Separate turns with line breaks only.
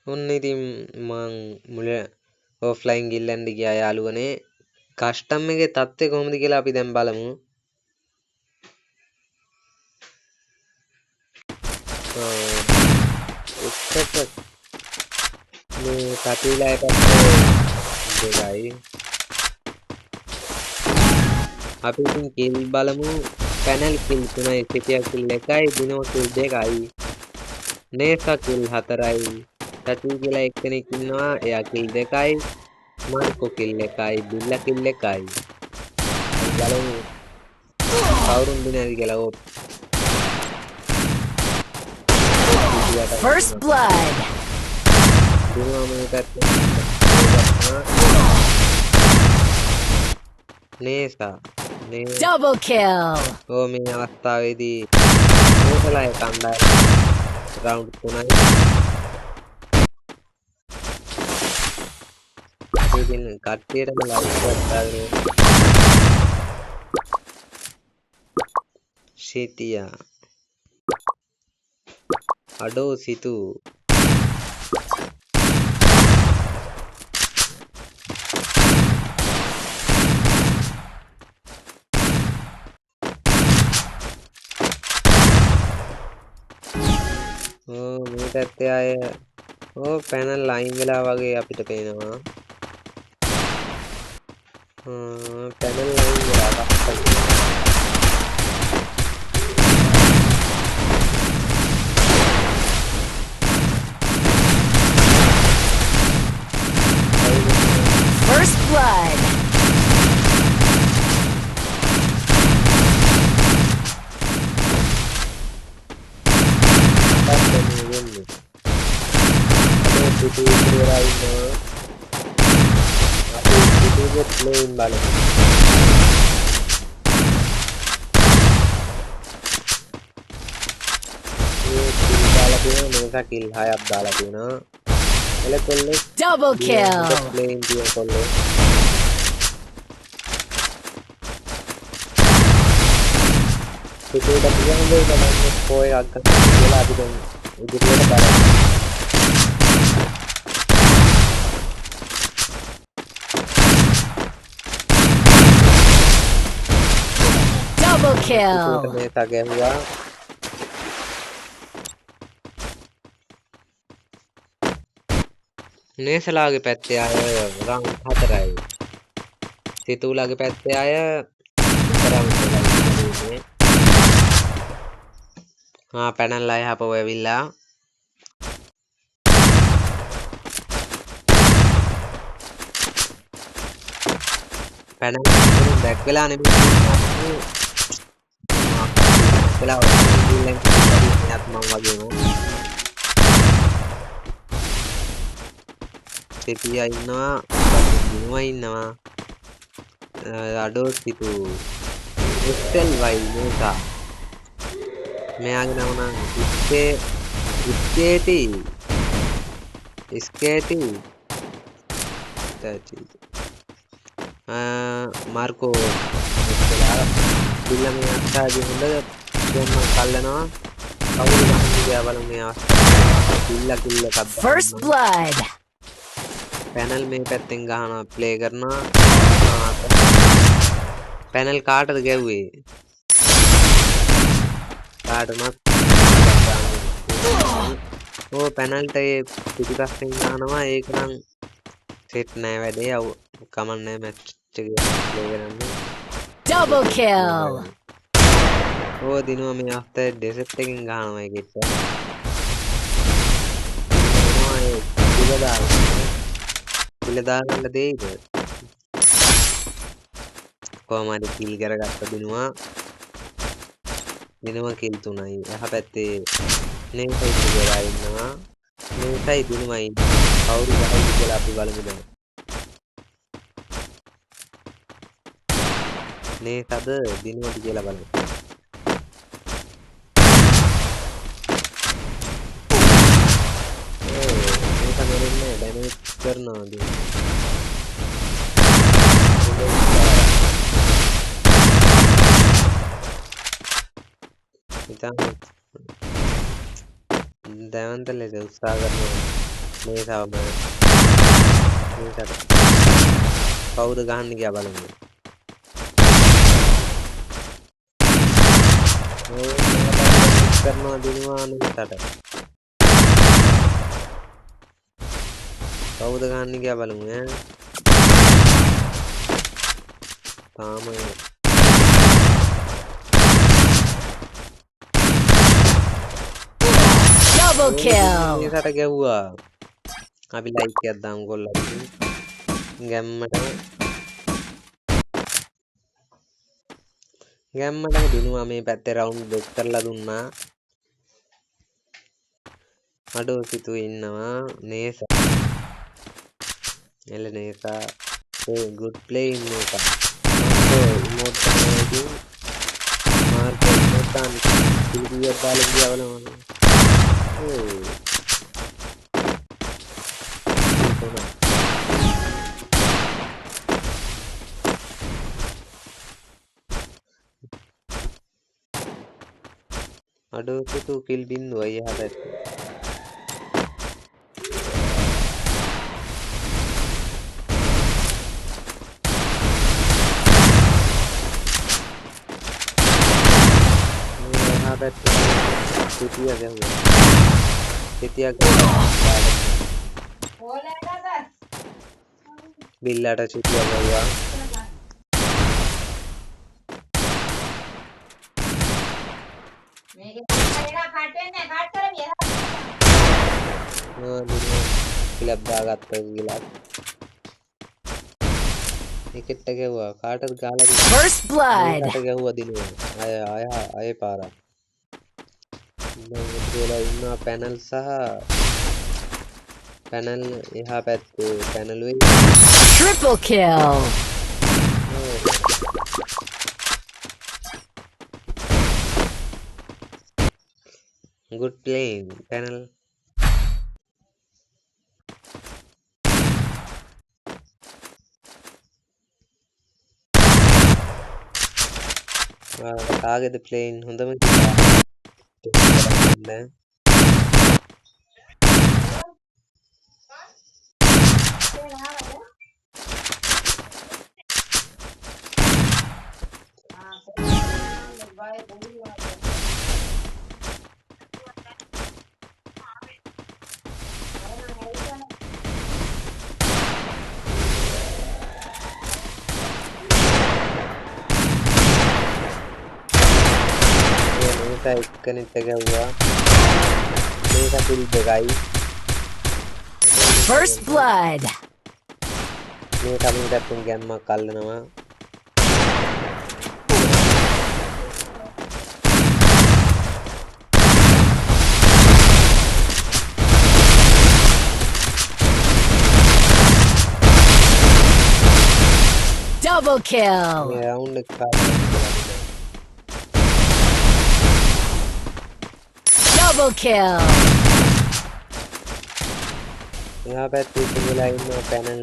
ඔන්න ඉතින් මං මුල ඔෆ්ලයින් ගිල්ලන්ඩ ගියා යාළුවනේ. කස්ටම් එකේ තත්ත්වය කොහොමද කියලා අපි දැන් බලමු. එක්කට මේ කටිලා එකත් දෙකයි. අපි ඉතින් කිල් බලමු. පැනල් කිල් 3යි, සිටියා කිල් 1යි, දිනෝ කිල් 2යි, නේසා කිල් 4යි, සචී කියලා එක්කෙනෙක් ඉන්නවා එයා කිල් 2යි, මාර්කෝ කිල් 1යි, බිල්ලා කිල් 1යි. බලමු කවුරුන් දිනනද කියලා. ඕ
First blood.
දිනවා මේකට නේසා
Double kill.
ඕ මේ අවස්ථාවේදී නේසලා කණ්ඩායම රවුන්ඩ් 3යි. ඉතින් කට්ටියටම ලයික් කරලා සිටියා අඩෝ සිතු මේ පැත්තේ අය පැනල් ලයින් වෙලා වගේ අපිට පේනවා. පැනල් ලයින් වෙලා
First blood.
playing balance. kill high up
double kill.
playing
double kill.
නේසලාගේ පැත්තේ අය රවුන්ඩ් 4යි. සිතුලාගේ පැත්තේ අය රවුන්ඩ් 2යි. පැනල් අය හපව ඇවිල්ලා. පැනල් බැක් වෙලා නෙමෙයි. වෙලා ඉල්ලෙන් යත් මම වගේම. සිටියා ඉන්නවා, දිනුවා ඉන්නවා. අඩෝ සිතු එක්සෙල් වයි නේසා. මෙයාගේ නම නම් ස්කේටි මාර්කෝ බිල්ලා මේ අත්තාගේ හොඳ දෙන්න කල්ලනවා. කවුරු ගහන්නේ කියලා බලමු මේ අවස්ථාව. බිල්ලා කිල්ල එකක්
First blood.
පැනල් මේ පැත්තෙන් ගහනවා, ප්ලේ කරනවා. පැනල් කාටද ගැව්වේ? කාටවත් පැනල්ට ඒ පිටිපස්සෙන් ගහනවා. ඒක නම් සෙට් නෑ වැඩේ. කමන්නේ මැච් එක ප්ලේ කරන්න.
Double kill.
දිනුවා මේ අවස්ථාවේ ඩෙසෙප්ට් එකෙන් ගහනවා ඒකෙත්. පිළ දාගන්න දෙයිද? කොහොම හරි කිල් කරගත්ත දිනුවා කිල් 3යි. එහා පැත්තේ නේසයි කියලා ඉන්නවා. නේසයි දිනුවයි කවුරු ගහයිද කියලා අපි බලමු දැන්. නේසද දිනුවද කියලා බලමු. නේස මෙරෙන්නේ ඩැමේජ් කරනවා දී. දැවන්ත ලෙස උත්සාහ කරනවා. මේසාව මේකට කවුද ගහන්නේ කියලා බලමු. කරනවා දිනවා මේකට. කවුද ගහන්නේ කියලා බලමු ඈ. තාම
Double kill.
මේකට ගැව්වා. අපි ලයික් එකක් දාමු කොල්ලට. ගැම්මටම දිනුවා මේ පැත්තේ රවුන්ඩ් දෙක කරලා දුන්නා. අඩෝ සිතු ඉන්නවා නේසා. එල නේසා good play නේසා. ඉමෝට් එකකින් මාර්කෝ ඉමෝට්ටන් පිළිගියක් දාලා ගියවලම. අඩෝ සිතු කිල් බින්දුවයි එහාට. Setia ගැහුවා. බිල්ලට සිටියා ගැහුවා. කිලබ් දාගත්තා කියලා. ඒකෙත් ගැහුවා. කාටද ගාලා
First blood.
කාට ගැහුවා දිනුවා. අය පාරක්. ඉන්නවා පැනල් සහ පැනල් එහා පැත්තේ පැනලුයි
Triple kill.
good playing panel. කාගේද playing හොඳම කියලා එක්කෙනෙක් ගැව්වා. මේක පිළි දෙකයි.
First blood.
මේ කමින් පැත්තෙන් ගැම්මක් අල්ලනවා.
Double kill.
මේ රවුන්ඩ් එක
Double kill.
එහා පැත්තේ ඉඳලා ඉන්න පැනල්